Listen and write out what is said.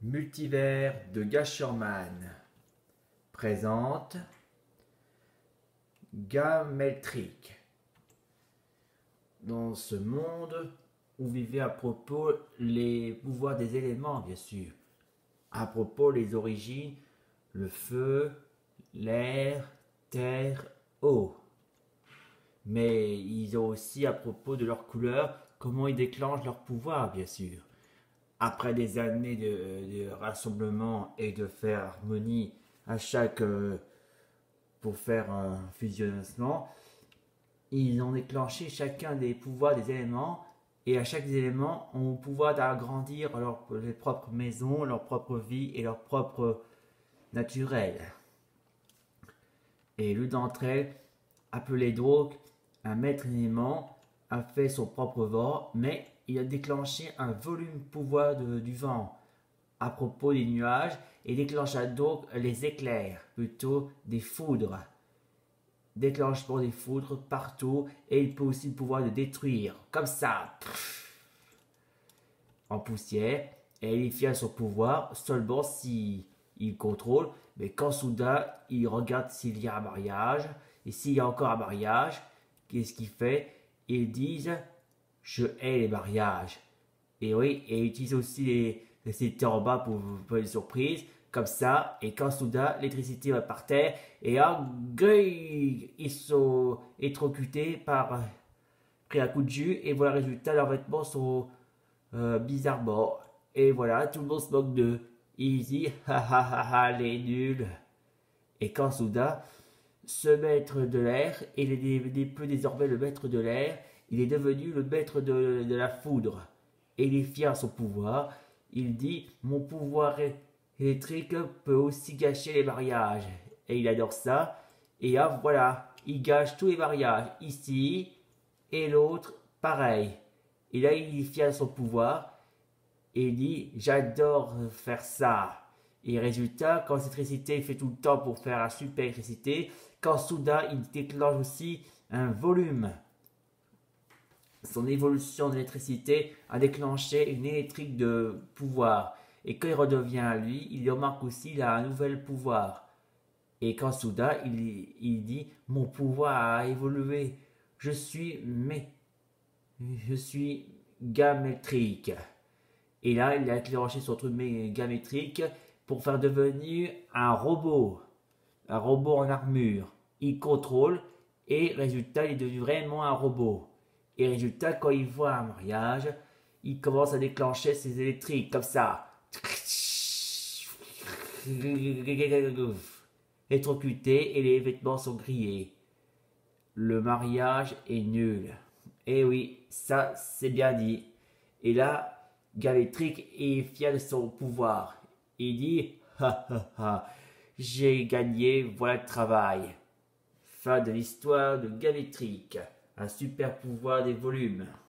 Multivers de Gasherman présente Gameltrick. Dans ce monde où vivaient à propos les pouvoirs des éléments, bien sûr. À propos les origines, le feu, l'air, terre, eau. Mais ils ont aussi à propos de leur couleur, comment ils déclenchent leur pouvoir, bien sûr. Après des années de rassemblement et de faire harmonie à chaque pour faire un fusionnement, ils ont déclenché chacun des pouvoirs des éléments et à chaque élément ont le pouvoir d'agrandir leur propres maisons, leur propre vie et leur propre naturel. Et l'une d'entre elles, appelée donc un maître élément, a fait son propre vent, mais il a déclenché un volume pouvoir du vent à propos des nuages et déclencha donc les éclairs, plutôt des foudres. Déclenchement des foudres partout et il peut aussi le pouvoir de détruire, comme ça, en poussière. Et il est fier de son pouvoir seulement si il contrôle, mais quand soudain il regarde s'il y a un mariage, et s'il y a encore un mariage, qu'est-ce qu'il fait? Ils disent je hais les mariages. Et oui, et ils utilisent aussi l'électricité en bas pour une surprise, comme ça, et quand soudain l'électricité va par terre, et ils sont électrocutés par pris un coup de jus, et voilà le résultat, leurs vêtements sont bizarrement. Et voilà, tout le monde se moque d'eux. Easy, ha ha ha ha, les nuls. Et quand soudain, ce maître de l'air, il n'est plus désormais le maître de l'air, il est devenu le maître de la foudre. Et il est fier de son pouvoir. Il dit, mon pouvoir électrique peut aussi gâcher les mariages. Et il adore ça. Et ah, voilà, il gâche tous les mariages. Ici, et l'autre, pareil. Et là, il est fier de son pouvoir. Et il dit, j'adore faire ça. Et résultat, quand cette électricité fait tout le temps pour faire un super électricité, quand soudain il déclenche aussi un volume. Son évolution d'électricité a déclenché une électrique de pouvoir. Et quand il redevient à lui, il remarque aussi qu'il a un nouvel pouvoir. Et quand soudain il dit, mon pouvoir a évolué. Je suis je suis gamétrique. Et là, il a déclenché son truc gamétrique pour faire devenir un robot en armure. Il contrôle et résultat, il est devenu vraiment un robot. Et résultat, quand il voit un mariage, il commence à déclencher ses électriques comme ça. Électrocuté et les vêtements sont grillés. Le mariage est nul. Et oui, ça c'est bien dit. Et là, Galétric est fier de son pouvoir. Il dit ha ha ha, j'ai gagné, voilà le travail. Fin de l'histoire de Galétric, un super pouvoir des volumes.